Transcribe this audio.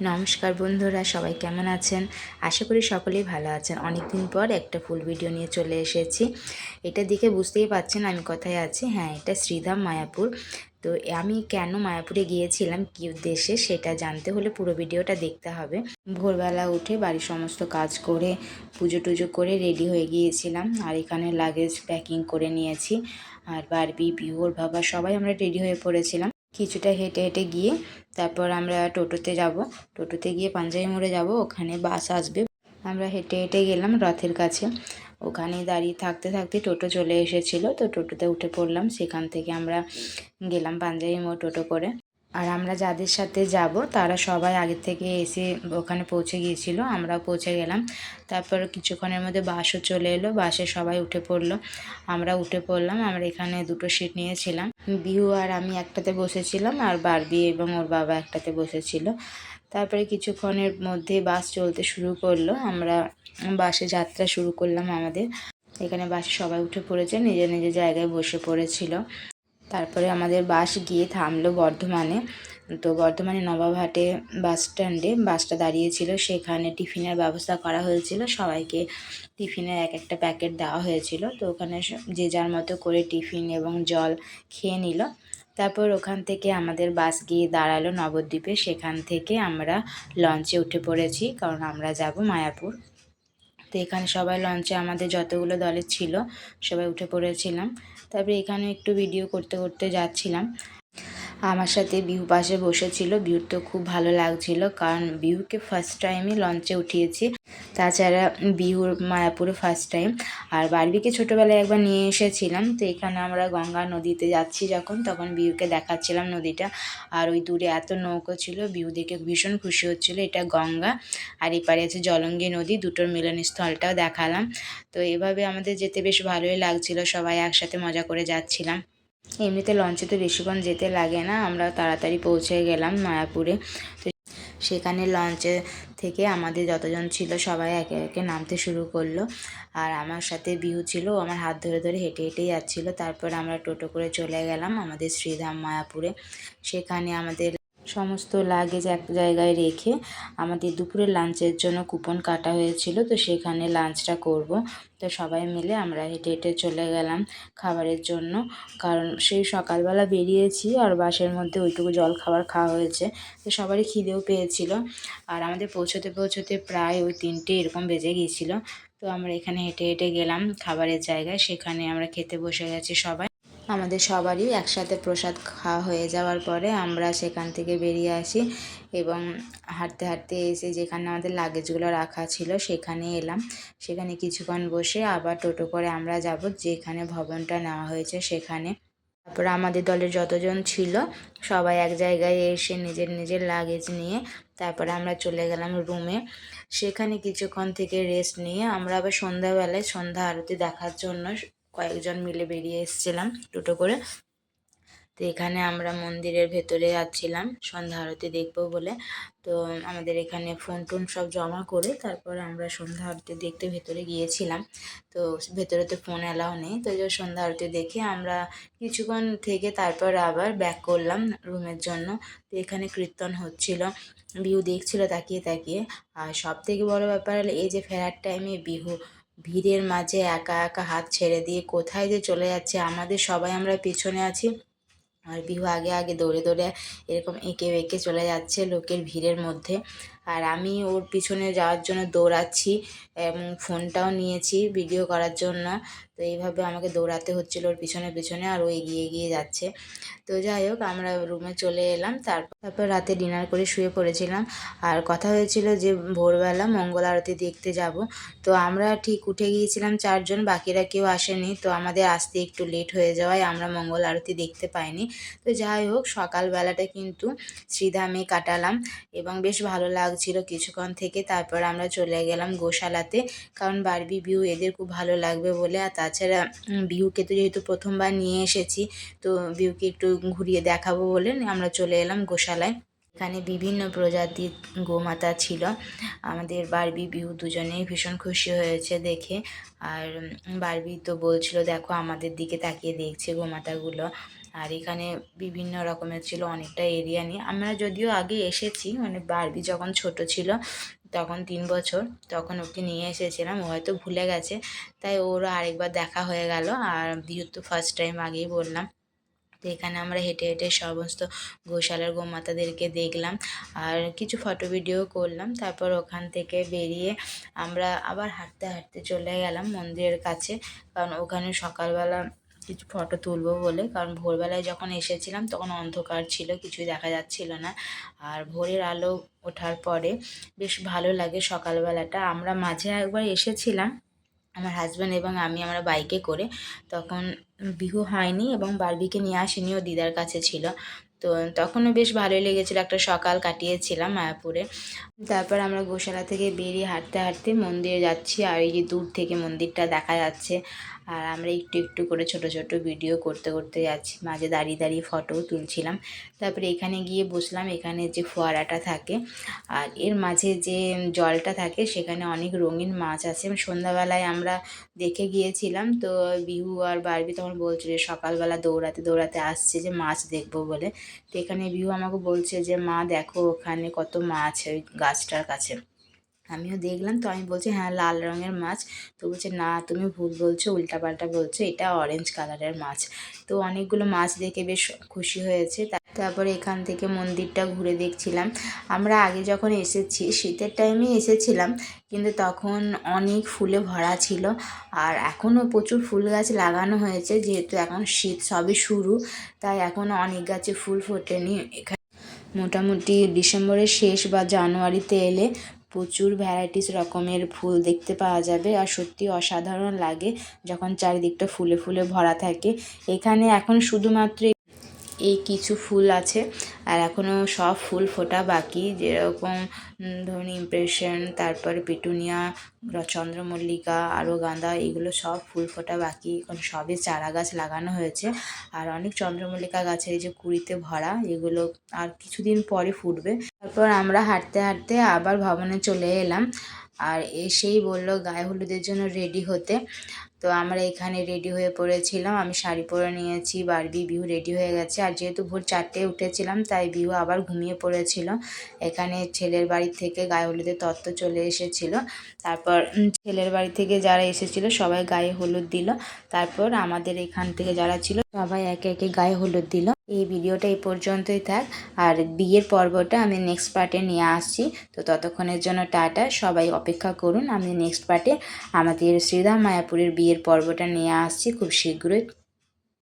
নমস্কার বন্ধুরা, সবাই কেমন আছেন? আশা করি সকলেই ভালো আছেন। অনেক দিন পর একটা ফুল ভিডিও নিয়ে চলে এসেছি। এটা দেখে বুঝতেই পারছেন আমি কোথায় আছি। হ্যাঁ, এটা শ্রীধাম মায়াপুর। তো আমি কেন মায়াপুরে গিয়েছিলাম, কী উদ্দেশ্যে, সেটা জানতে হলে পুরো ভিডিওটা দেখতে হবে। ভোরবেলা উঠে বাড়ির সমস্ত কাজ করে পুজো টুজো করে রেডি হয়ে গিয়েছিলাম। আর এখানে লাগেজ প্যাকিং করে নিয়েছি। আর বারবি, পিহুর বাবা সবাই আমরা রেডি হয়ে পড়েছিলাম। কিছুটা হেঁটে হেঁটে গিয়ে তারপর আমরা টোটোতে যাব। টোটোতে গিয়ে পাঞ্জাবি মোড়ে যাব, ওখানে বাস আসবে। আমরা হেঁটে হেঁটে গেলাম রথের কাছে। ওখানে দাঁড়িয়ে থাকতে থাকতে টোটো চলে এসেছিলো, তো টোটোতে উঠে পড়লাম। সেখান থেকে আমরা গেলাম পাঞ্জাবি মোড় টোটো করে। আর আমরা যাদের সাথে যাব তারা সবাই আগে থেকে এসে ওখানে পৌঁছে গিয়েছিল, আমরাও পৌঁছে গেলাম। তারপর কিছুক্ষণের মধ্যে বাসও চলে এলো, বাসে সবাই উঠে পড়লো, আমরা উঠে পড়লাম। আমরা এখানে দুটো সিট নিয়েছিলাম। বিহু আর আমি একটাতে বসেছিলাম, আর বারবি এবং ওর বাবা একটাতে বসেছিল। তারপরে কিছুক্ষণের মধ্যে বাস চলতে শুরু করলো, আমরা বাসে যাত্রা শুরু করলাম আমাদের। এখানে বাসে সবাই উঠে পড়েছে, নিজের নিজের জায়গায় বসে পড়েছিল। তারপরে আমাদের বাস গিয়ে থামলো বর্ধমানে। তো বর্ধমানে নবাবহাটে বাস স্ট্যান্ডে বাসটা দাঁড়িয়েছিল, সেখানে টিফিনের ব্যবস্থা করা হয়েছিল। সবাইকে টিফিনের এক একটা প্যাকেট দেওয়া হয়েছিল। তো ওখানে যে যার মতো করে টিফিন এবং জল খেয়ে নিল। তারপর ওখান থেকে আমাদের বাস গিয়ে দাঁড়ালো নবদ্বীপে। সেখান থেকে আমরা লঞ্চে উঠে পড়েছি, কারণ আমরা যাব মায়াপুর। তো এখানে সবাই লঞ্চে আমাদের যতগুলো দলের ছিল সবাই উঠে পড়েছিলাম। তারপরে এখানে একটু ভিডিও করতে করতে যাচ্ছিলাম। আমার সাথে বিহু পাশে বসেছিল। বিহুর তো খুব ভালো লাগছিল, কারণ বিহুকে ফার্স্ট টাইমই লঞ্চে উঠিয়েছি। তাছাড়া বিহুর মায়াপুরে ফার্স্ট টাইম। আর বারবিকে ছোটোবেলায় একবার নিয়ে এসেছিলাম। তো এখানে আমরা গঙ্গা নদীতে যাচ্ছি যখন, তখন বিহুকে দেখাচ্ছিলাম নদীটা। আর ওই দূরে এত নৌকো ছিল, বিহু দেখে ভীষণ খুশি হচ্ছিল। এটা গঙ্গা, আর এপারে আছে জলঙ্গি নদী, দুটোর মিলনস্থলটাও দেখালাম। তো এভাবে আমাদের যেতে বেশ ভালোই লাগছিল, সবাই একসাথে মজা করে যাচ্ছিলাম। এমনিতে লঞ্চে তো বেশিক্ষণ যেতে লাগে না, আমরা তাড়াতাড়ি পৌঁছে গেলাম মায়াপুরে। তো সেখানে লঞ্চে থেকে আমাদের যতজন ছিল সবাই একে একে নামতে শুরু করলো। আর আমার সাথে বিহু ছিল, আমার হাত ধরে ধরে হেঁটে হেঁটেই যাচ্ছিলো। তারপর আমরা টোটো করে চলে গেলাম আমাদের শ্রীধাম মায়াপুরে। সেখানে আমাদের সমস্ত লাগেজ এক জায়গায় রেখে আমাদের দুপুরের লাঞ্চের জন্য কুপন কাটা হয়েছিল। তো সেখানে লাঞ্চটা করব। তো সবাই মিলে আমরা হেঁটে হেঁটে চলে গেলাম খাবারের জন্য, কারণ সেই সকালবেলা বেরিয়েছি আর বাসের মধ্যে ওইটুকু জল খাবার খাওয়া হয়েছে। তো সবারই খিদেও পেয়েছিল। আর আমাদের পৌঁছতে পৌঁছতে প্রায় ওই 3টে এরকম বেজে গিয়েছিল। তো আমরা এখানে হেঁটে হেঁটে গেলাম খাবারের জায়গায়, সেখানে আমরা খেতে বসে গেছি সবাই। আমাদের সবারই একসাথে প্রসাদ খাওয়া হয়ে যাওয়ার পরে আমরা সেখান থেকে বেরিয়ে আসি এবং হাঁটতে হাঁটতে এসে যেখানে আমাদের লাগেজগুলো রাখা ছিল সেখানে এলাম। সেখানে কিছুক্ষণ বসে আবার টোটো করে আমরা যাব যেখানে ভবনটা নেওয়া হয়েছে সেখানে। তারপর আমাদের দলের যতজন ছিল সবাই এক জায়গায় এসে নিজের নিজের লাগেজ নিয়ে তারপরে আমরা চলে গেলাম রুমে। সেখানে কিছুক্ষণ থেকে রেস্ট নিয়ে আমরা আবার সন্ধ্যাবেলায় সন্ধ্যা আরতি দেখার জন্য কয়েকজন মিলে বেরিয়ে এসেছিলাম টোটো করে। তো এখানে আমরা মন্দিরের ভেতরে যাচ্ছিলাম সন্ধ্যা আরতি দেখবো বলে। তো আমাদের এখানে ফোন টোন সব জমা করে তারপরে আমরা সন্ধ্যা আরতি দেখতে ভেতরে গিয়েছিলাম। তো ভেতরে তো ফোন অ্যালাউ নেই, তো যে সন্ধ্যা আরতি দেখে আমরা কিছুক্ষণ থেকে তারপর আবার ব্যাক করলাম রুমের জন্য। তো এখানে কীর্তন হচ্ছিল, বিহু দেখছিল তাকিয়ে তাকিয়ে। আর সব থেকে বড় ব্যাপার হলো এই যে ফেরার টাইমে বিহু ভিড়ের মাঝে একা একা হাত ছেড়ে দিয়ে কোথায় যে চলে যাচ্ছে, আমাদের সবাই আমরা পেছনে আছি আর বিহু আগে আগে দৌড়ে দৌড়ে এরকম এঁকে বেঁকে চলে যাচ্ছে লোকের ভিড়ের মধ্যে। আর আমি ওর পিছনে যাওয়ার জন্য দৌড়াচ্ছি এবং ফোনটাও নিয়েছি ভিডিও করার জন্য। তো এইভাবে আমাকে দৌড়াতে হচ্ছিল ওর পিছনে পিছনে, আর ও এগিয়ে এগিয়ে যাচ্ছে। তো যাই হোক আমরা রুমে চলে এলাম। তারপর রাতে ডিনার করে শুয়ে পড়েছিলাম। আর কথা হয়েছিল যে ভোরবেলা মঙ্গল আরতি দেখতে যাব। তো আমরা ঠিক উঠে গিয়েছিলাম 4জন, বাকিরা কেউ আসেনি। তো আমাদের আসতে একটু লেট হয়ে যাওয়ায় আমরা মঙ্গল আরতি দেখতে পাইনি। তো যাই হোক সকালবেলাটা কিন্তু শ্রীধামে কাটালাম এবং বেশ ভালো লাগছিল কিছুক্ষণ থেকে। তারপর আমরা চলে গেলাম গোশালাতে, কারণ বারবি বিহু এদের খুব ভালো লাগবে বলে। আর তাছাড়া বিহুকে তো যেহেতু প্রথমবার নিয়ে এসেছি, তো বিহুকে একটু ঘুরিয়ে দেখাবো বলে আমরা চলে এলাম গোশালায়। এখানে বিভিন্ন প্রজাতির গোমাতা ছিল। আমাদের বারবি বিহু দুজনেই ভীষণ খুশি হয়েছে দেখে। আর বারবি তো বলছিল দেখো আমাদের দিকে তাকিয়ে দেখছে গোমাতাগুলো। আর এখানে বিভিন্ন রকমের ছিল, অনেকটা এরিয়া নিয়ে। আমরা যদিও আগে এসেছি, মানে বারবি যখন ছোট ছিল তখন 3 বছর, তখন ওকে নিয়ে এসেছিলাম, ও হয়তো ভুলে গেছে, তাই ওরও আরেকবার দেখা হয়ে গেল। আর বিহুর তো ফার্স্ট টাইম, আগেই বললাম। তো এখানে আমরা হেঁটে হেঁটে সমস্ত গোশালার গোমাতাদেরকে দেখলাম আর কিছু ফটো ভিডিও করলাম। তারপর ওখান থেকে বেরিয়ে আমরা আবার হাঁটতে হাঁটতে চলে গেলাম মন্দিরের কাছে, কারণ ওখানে সকালবেলা কিছু ফটো তুলবো বলে। কারণ ভোরবেলায় যখন এসেছিলাম তখন অন্ধকার ছিল, কিছুই দেখা যাচ্ছিল না। আর ভোরের আলো ওঠার পরে বেশ ভালো লাগে সকালবেলাটা। আমরা মাঝে একবার এসেছিলাম, আমার হাজব্যান্ড এবং আমি, আমরা বাইকে করে, তখন বিহু হয়নি এবং বারবিকে নিয়ে আসিনি, ও দিদার কাছে ছিল। তো তখনও বেশ ভালোই লেগেছিলো, একটা সকাল কাটিয়েছিলাম মায়াপুরে। তারপর আমরা গোশালা থেকে বেরিয়ে হাঁটতে হাঁটতে মন্দিরে যাচ্ছি, আর এই যে দূর থেকে মন্দিরটা দেখা যাচ্ছে। আর আমরা একটু একটু করে ছোট ছোট ভিডিও করতে করতে যাচ্ছি, মাঝে দাঁড়িয়ে দাঁড়িয়ে ফটোও তুলছিলাম। তারপরে এখানে গিয়ে বসলাম, এখানে যে ফোয়ারাটা থাকে আর এর মাঝে যে জলটা থাকে সেখানে অনেক রঙিন মাছ আছে। সন্ধ্যাবেলায় আমরা দেখে গিয়েছিলাম, তো বিহু আর বারবি তখন বলছিল যে সকালবেলা দৌড়াতে দৌড়াতে আসছে যে মাছ দেখবো বলে। তো এখানে বিহু আমাকে বলছে যে মা দেখো ওখানে কত মাছ ওই গাছটার কাছে। আমিও দেখলাম, তো আমি বলছি হ্যাঁ লাল রঙের মাছ। তো বলছে না তুমি ভুল বলছো, উল্টাপাল্টা বলছো, এটা অরেঞ্জ কালারের মাছ। তো অনেকগুলো মাছ দেখে বেশ খুশি হয়েছে। তারপরে এখান থেকে মন্দিরটা ঘুরে দেখছিলাম। আমরা আগে যখন এসেছি শীতের টাইমে এসেছিলাম, কিন্তু তখন অনেক ফুলে ভরা ছিল। আর এখনও প্রচুর ফুল গাছ লাগানো হয়েছে, যেহেতু এখন শীত সবে শুরু, তাই এখনও অনেক গাছে ফুল ফোটেনি। এখানে মোটামুটি ডিসেম্বরের শেষ বা জানুয়ারিতে এলে প্রচুর ভ্যারাইটিস রকমের ফুল দেখতে পাওয়া যাবে। আর সত্যি অসাধারণ লাগে যখন চারিদিকটা ফুলে ফুলে ভরা থাকে। এখানে এখন শুধুমাত্র এই কিছু ফুল আছে, আর এখনও সব ফুল ফোটা বাকি, যেরকম ধরুন ইমপ্রেশন, তারপরে পিটুনিয়া, চন্দ্রমল্লিকা, আরও গাঁদা, এগুলো সব ফুল ফোটা বাকি। এখন সবে চারা গাছ লাগানো হয়েছে। আর অনেক চন্দ্রমল্লিকা গাছের এই যে কুঁড়িতে ভরা, এগুলো আর কিছুদিন পরে ফুটবে। তারপর আমরা হাঁটতে হাঁটতে আবার ভবনে চলে এলাম, আর এসেই বলল গায়ে হলুদের জন্য রেডি হতে। তো আমরা এখানে রেডি হয়ে পড়েছিলাম, আমি শাড়ি পরে নিয়েছি, বারবি, বিহু রেডি হয়ে গেছে। আর যেহেতু ভোর 4টায় উঠেছিলাম তাই বিহু আবার ঘুমিয়ে পড়েছিল। এখানে ছেলের বাড়ি থেকে গায়ে হলুদের তত্ত্ব চলে এসেছিল। তারপর ছেলের বাড়ি থেকে যারা এসেছিল সবাই গায়ে হলুদ দিল। তারপর আমাদের এখান থেকে যারা ছিল সবাই একে একে গায়ে হলুদ দিল। এই ভিডিওটা এই পর্যন্তই থাক, আর বিয়ের পর্বটা আমি নেক্সট পার্টে নিয়ে আসছি। তো ততক্ষণের জন্য টাটা, সবাই অপেক্ষা করুন, আমি নেক্সট পার্টে আমাদের শ্রীধাম মায়াপুরের বিয়ের পর্বটা নিয়ে আসছি খুব শীঘ্রই।